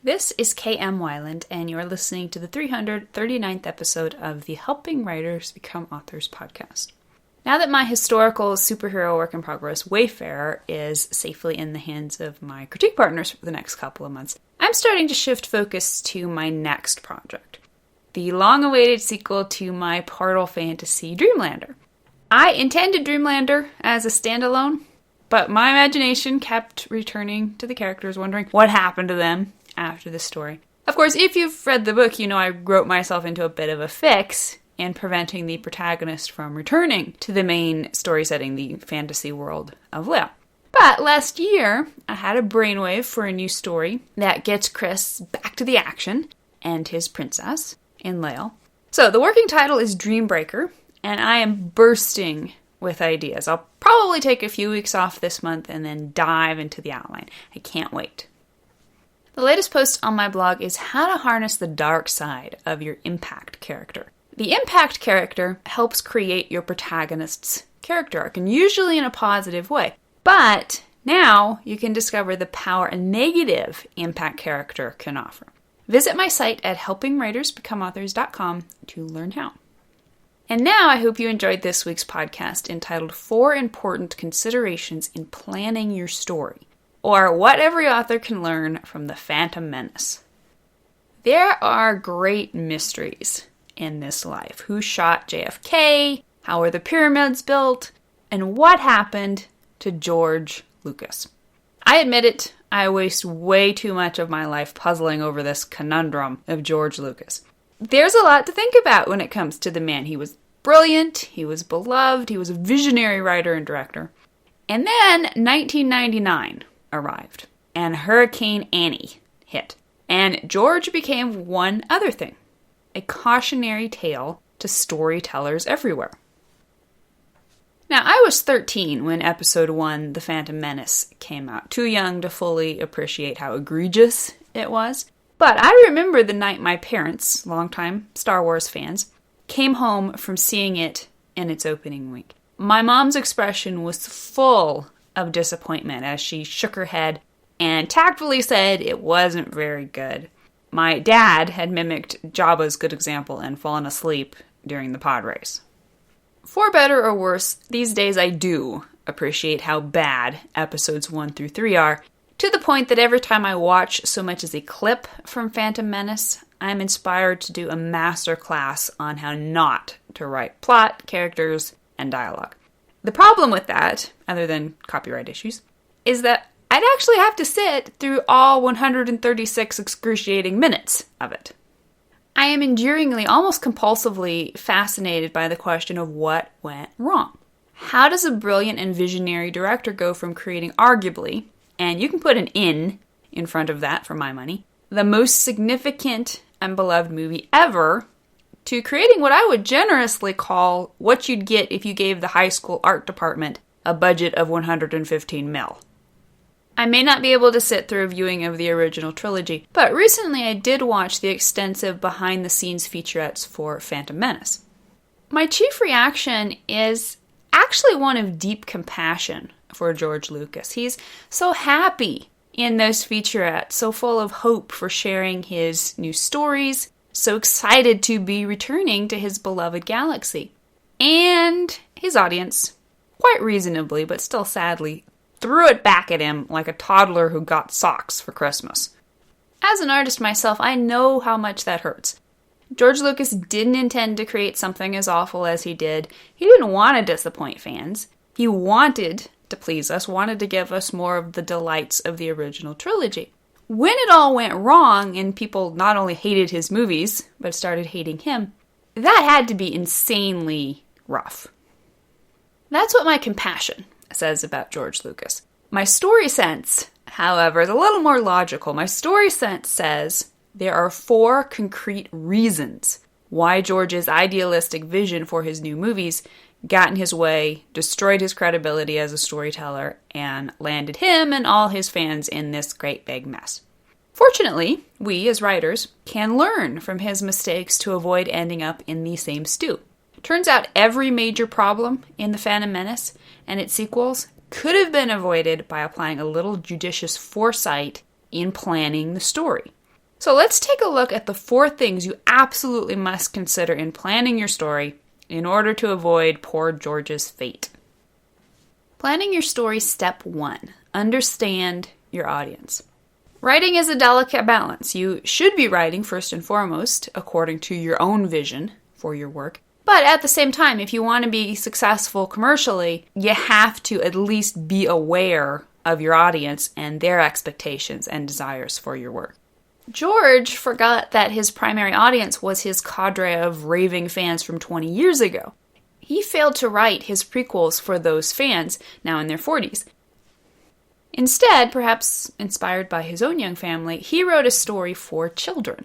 This is KM Weiland, and you are listening to the 339th episode of the Helping Writers Become Authors podcast. Now that my historical superhero work in progress, Wayfarer, is safely in the hands of my critique partners for the next couple of months, I'm starting to shift focus to my next project, the long-awaited sequel to my portal fantasy Dreamlander. I intended Dreamlander as a standalone, but my imagination kept returning to the characters, wondering what happened to them after the story. Of course, if you've read the book, you know I wrote myself into a bit of a fix in preventing the protagonist from returning to the main story setting, the fantasy world of Leia. But last year, I had a brainwave for a new story that gets Chris back to the action and his princess in Leia. So the working title is Dreambreaker, and I am bursting with ideas. I'll probably take a few weeks off this month and then dive into the outline. I can't wait. The latest post on my blog is how to harness the dark side of your impact character. The impact character helps create your protagonist's character arc, and usually in a positive way. But now you can discover the power a negative impact character can offer. Visit my site at helpingwritersbecomeauthors.com to learn how. And now I hope you enjoyed this week's podcast entitled 4 Important Considerations in Planning Your Story, or What Every Author Can Learn from the Phantom Menace. There are great mysteries in this life. Who shot JFK? How were the pyramids built? And what happened to George Lucas? I admit it, I waste way too much of my life puzzling over this conundrum of George Lucas. There's a lot to think about when it comes to the man. He was brilliant, he was beloved, he was a visionary writer and director. And then 1999 arrived, and Hurricane Annie hit. And George became one other thing. A cautionary tale to storytellers everywhere. Now, I was 13 when Episode 1, The Phantom Menace, came out. Too young to fully appreciate how egregious it was. But I remember the night my parents, longtime Star Wars fans, came home from seeing it in its opening week. My mom's expression was full of disappointment as she shook her head and tactfully said it wasn't very good. My dad had mimicked Jabba's good example and fallen asleep during the pod race. For better or worse, these days I do appreciate how bad episodes 1 through 3 are, to the point that every time I watch so much as a clip from Phantom Menace, I'm inspired to do a master class on how not to write plot, characters, and dialogue. The problem with that, other than copyright issues, is that I'd actually have to sit through all 136 excruciating minutes of it. I am enduringly, almost compulsively fascinated by the question of what went wrong. How does a brilliant and visionary director go from creating arguably, and you can put an in front of that for my money, the most significant and beloved movie ever, to creating what I would generously call what you'd get if you gave the high school art department a budget of 115 mil. I may not be able to sit through a viewing of the original trilogy, but recently I did watch the extensive behind-the-scenes featurettes for Phantom Menace. My chief reaction is actually one of deep compassion for George Lucas. He's so happy in those featurettes, so full of hope for sharing his new stories, so excited to be returning to his beloved galaxy. And his audience, quite reasonably, but still sadly, threw it back at him like a toddler who got socks for Christmas. As an artist myself, I know how much that hurts. George Lucas didn't intend to create something as awful as he did. He didn't want to disappoint fans. He wanted to please us, wanted to give us more of the delights of the original trilogy. When it all went wrong and people not only hated his movies, but started hating him, that had to be insanely rough. That's what my compassion says about George Lucas. My story sense, however, is a little more logical. My story sense says there are 4 concrete reasons why George's idealistic vision for his new movies got in his way, destroyed his credibility as a storyteller, and landed him and all his fans in this great big mess. Fortunately, we as writers can learn from his mistakes to avoid ending up in the same stew. Turns out every major problem in The Phantom Menace and its sequels could have been avoided by applying a little judicious foresight in planning the story. So let's take a look at the 4 things you absolutely must consider in planning your story in order to avoid poor George's fate. Planning your story, step 1. Understand your audience. Writing is a delicate balance. You should be writing first and foremost according to your own vision for your work. But at the same time, if you want to be successful commercially, you have to at least be aware of your audience and their expectations and desires for your work. George forgot that his primary audience was his cadre of raving fans from 20 years ago. He failed to write his prequels for those fans, now in their 40s. Instead, perhaps inspired by his own young family, he wrote a story for children.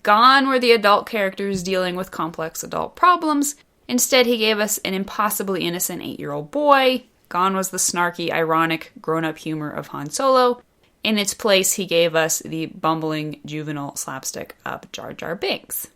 Gone were the adult characters dealing with complex adult problems. Instead, he gave us an impossibly innocent 8-year-old boy. Gone was the snarky, ironic, grown-up humor of Han Solo. In its place, he gave us the bumbling, juvenile slapstick of Jar Jar Binks.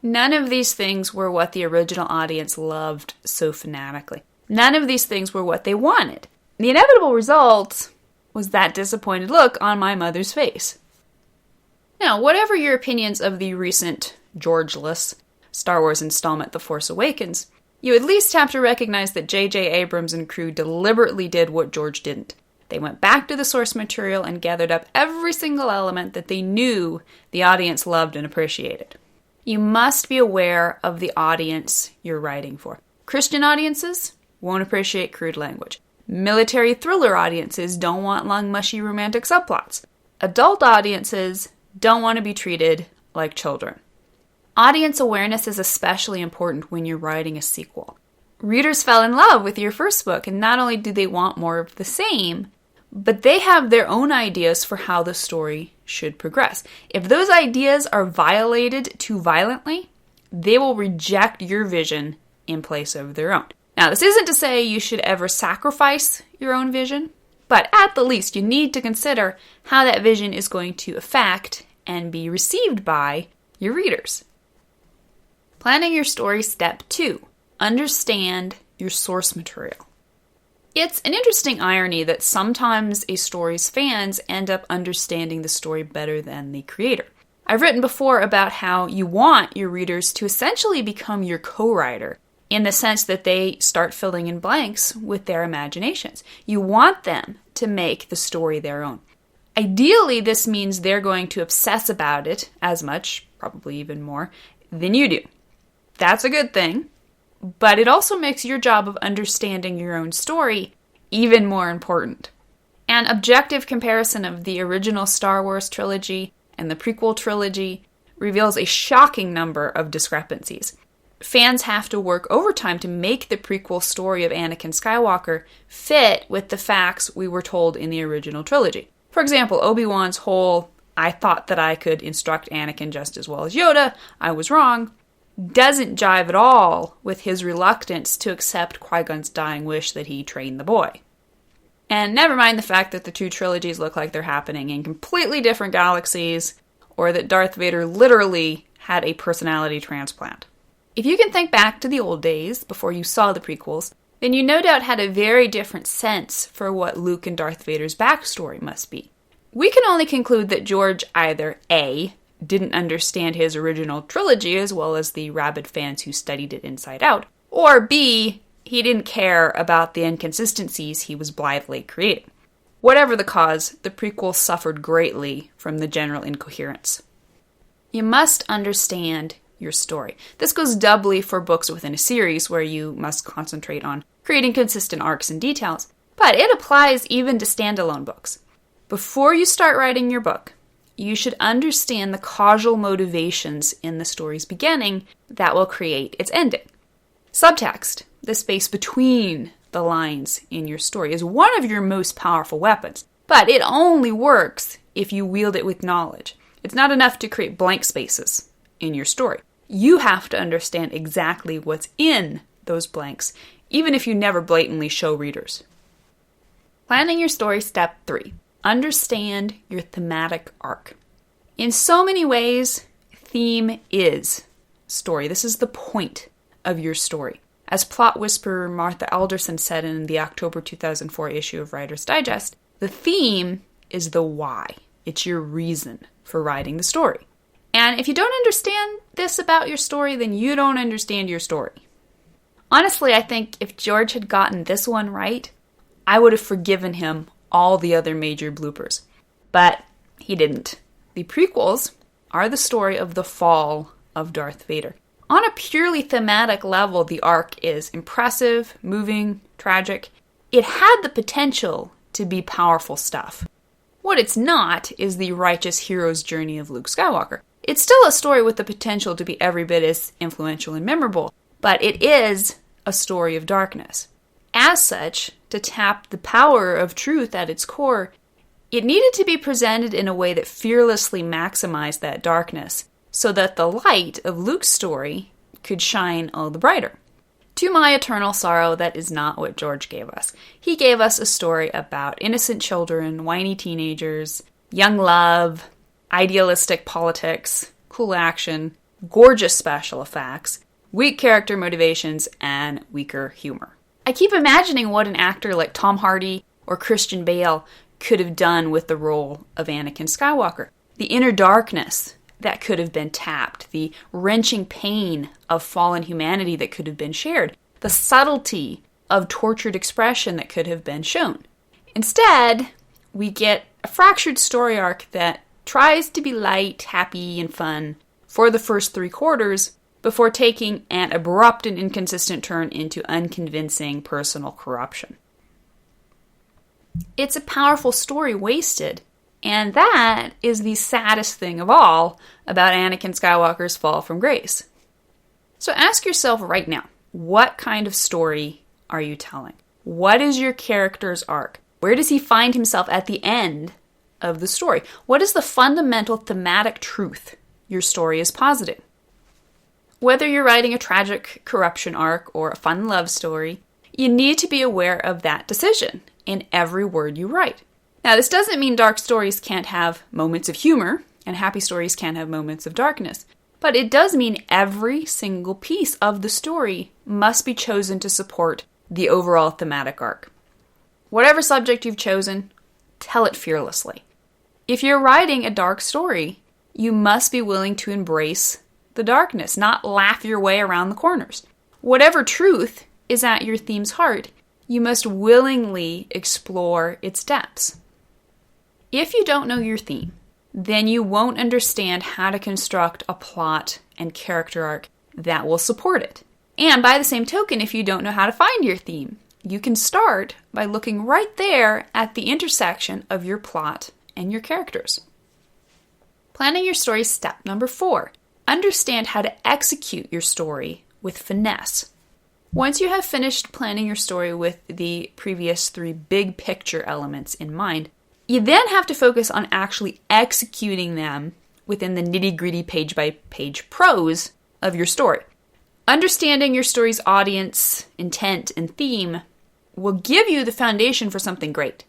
None of these things were what the original audience loved so fanatically. None of these things were what they wanted. The inevitable result was that disappointed look on my mother's face. Now, whatever your opinions of the recent Georgeless Star Wars installment, The Force Awakens, you at least have to recognize that J.J. Abrams and crew deliberately did what George didn't. They went back to the source material and gathered up every single element that they knew the audience loved and appreciated. You must be aware of the audience you're writing for. Christian audiences won't appreciate crude language. Military thriller audiences don't want long, mushy romantic subplots. Adult audiences don't want to be treated like children. Audience awareness is especially important when you're writing a sequel. Readers fell in love with your first book, and not only do they want more of the same, but they have their own ideas for how the story should progress. If those ideas are violated too violently, they will reject your vision in place of their own. Now, this isn't to say you should ever sacrifice your own vision, but at the least you need to consider how that vision is going to affect and be received by your readers. Planning your story, step 2. Understand your source material. It's an interesting irony that sometimes a story's fans end up understanding the story better than the creator. I've written before about how you want your readers to essentially become your co-writer, in the sense that they start filling in blanks with their imaginations. You want them to make the story their own. Ideally, this means they're going to obsess about it as much, probably even more, than you do. That's a good thing. But it also makes your job of understanding your own story even more important. An objective comparison of the original Star Wars trilogy and the prequel trilogy reveals a shocking number of discrepancies. Fans have to work overtime to make the prequel story of Anakin Skywalker fit with the facts we were told in the original trilogy. For example, Obi-Wan's whole, "I thought that I could instruct Anakin just as well as Yoda, I was wrong," doesn't jive at all with his reluctance to accept Qui-Gon's dying wish that he train the boy. And never mind the fact that the two trilogies look like they're happening in completely different galaxies, or that Darth Vader literally had a personality transplant. If you can think back to the old days, before you saw the prequels, then you no doubt had a very different sense for what Luke and Darth Vader's backstory must be. We can only conclude that George either A, didn't understand his original trilogy as well as the rabid fans who studied it inside out, or B, he didn't care about the inconsistencies he was blithely creating. Whatever the cause, the prequel suffered greatly from the general incoherence. You must understand your story. This goes doubly for books within a series where you must concentrate on creating consistent arcs and details, but it applies even to standalone books. Before you start writing your book, you should understand the causal motivations in the story's beginning that will create its ending. Subtext, the space between the lines in your story, is one of your most powerful weapons, but it only works if you wield it with knowledge. It's not enough to create blank spaces in your story. You have to understand exactly what's in those blanks, even if you never blatantly show readers. Planning your story, step 3. Understand your thematic arc. In so many ways, theme is story. This is the point of your story. As plot whisperer Martha Alderson said in the October 2004 issue of Writer's Digest, the theme is the why. It's your reason for writing the story. And if you don't understand this about your story, then you don't understand your story. Honestly, I think if George had gotten this one right, I would have forgiven him all the other major bloopers. But he didn't. The prequels are the story of the fall of Darth Vader. On a purely thematic level, the arc is impressive, moving, tragic. It had the potential to be powerful stuff. What it's not is the righteous hero's journey of Luke Skywalker. It's still a story with the potential to be every bit as influential and memorable, but it is a story of darkness. As such, to tap the power of truth at its core, it needed to be presented in a way that fearlessly maximized that darkness, so that the light of Luke's story could shine all the brighter. To my eternal sorrow, that is not what George gave us. He gave us a story about innocent children, whiny teenagers, young love, idealistic politics, cool action, gorgeous special effects, weak character motivations, and weaker humor. I keep imagining what an actor like Tom Hardy or Christian Bale could have done with the role of Anakin Skywalker. The inner darkness that could have been tapped, the wrenching pain of fallen humanity that could have been shared, the subtlety of tortured expression that could have been shown. Instead, we get a fractured story arc that tries to be light, happy, and fun for the first 3 quarters before taking an abrupt and inconsistent turn into unconvincing personal corruption. It's a powerful story wasted, and that is the saddest thing of all about Anakin Skywalker's fall from grace. So ask yourself right now, what kind of story are you telling? What is your character's arc? Where does he find himself at the end of the story? What is the fundamental thematic truth your story is positing? Whether you're writing a tragic corruption arc or a fun love story, you need to be aware of that decision in every word you write. Now, this doesn't mean dark stories can't have moments of humor, and happy stories can't have moments of darkness. But it does mean every single piece of the story must be chosen to support the overall thematic arc. Whatever subject you've chosen, tell it fearlessly. If you're writing a dark story, you must be willing to embrace the darkness, not laugh your way around the corners. Whatever truth is at your theme's heart, you must willingly explore its depths. If you don't know your theme, then you won't understand how to construct a plot and character arc that will support it. And by the same token, if you don't know how to find your theme, you can start by looking right there at the intersection of your plot and your characters. Planning your story step number 4. Understand how to execute your story with finesse. Once you have finished planning your story with the previous 3 big picture elements in mind, you then have to focus on actually executing them within the nitty-gritty page-by-page prose of your story. Understanding your story's audience, intent, and theme will give you the foundation for something great.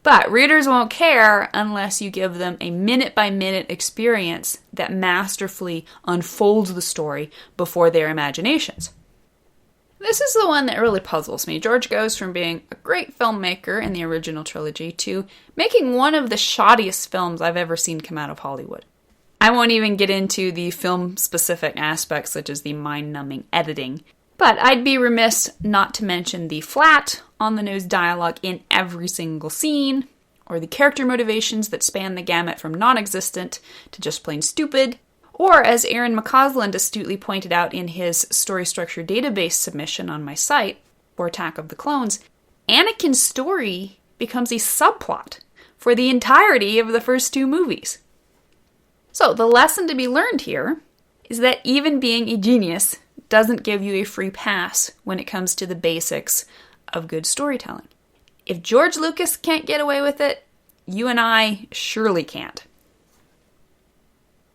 But readers won't care unless you give them a minute-by-minute experience that masterfully unfolds the story before their imaginations. This is the one that really puzzles me. George goes from being a great filmmaker in the original trilogy to making one of the shoddiest films I've ever seen come out of Hollywood. I won't even get into the film-specific aspects such as the mind-numbing editing, but I'd be remiss not to mention the flat, on-the-nose dialogue in every single scene, or the character motivations that span the gamut from non-existent to just plain stupid, or as Aaron McCausland astutely pointed out in his story structure database submission on my site, for Attack of the Clones, Anakin's story becomes a subplot for the entirety of the first 2 movies. So the lesson to be learned here is that even being a genius doesn't give you a free pass when it comes to the basics of good storytelling. If George Lucas can't get away with it, you and I surely can't.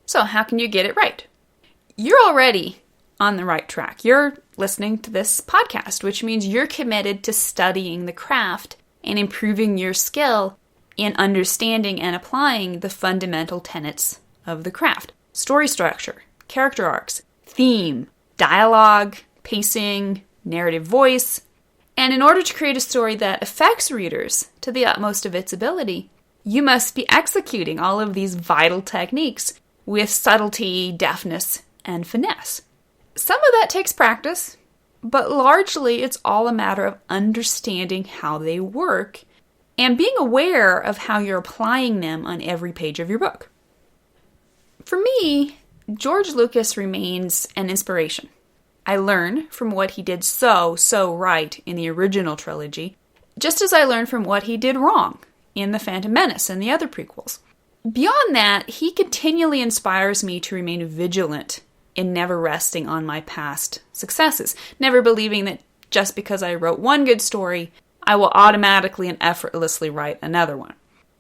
So how can you get it right? You're already on the right track. You're listening to this podcast, which means you're committed to studying the craft and improving your skill in understanding and applying the fundamental tenets of the craft. Story structure, character arcs, theme, dialogue, pacing, narrative voice. And in order to create a story that affects readers to the utmost of its ability, You must be executing all of these vital techniques with subtlety, deftness, and finesse. Some of that takes practice, but largely it's all a matter of understanding how they work and being aware of how you're applying them on every page of your book. For me, George Lucas remains an inspiration. I learn from what he did so right in the original trilogy, just as I learn from what he did wrong in The Phantom Menace and the other prequels. Beyond that, he continually inspires me to remain vigilant in never resting on my past successes, never believing that just because I wrote one good story, I will automatically and effortlessly write another one.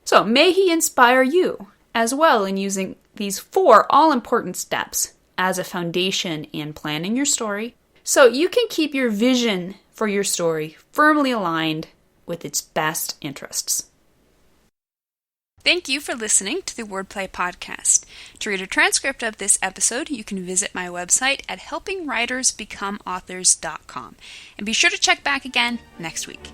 So may he inspire you as well in using these 4 all-important steps as a foundation in planning your story so you can keep your vision for your story firmly aligned with its best interests. Thank you for listening to the Wordplay Podcast. To read a transcript of this episode, you can visit my website at helpingwritersbecomeauthors.com. And be sure to check back again next week.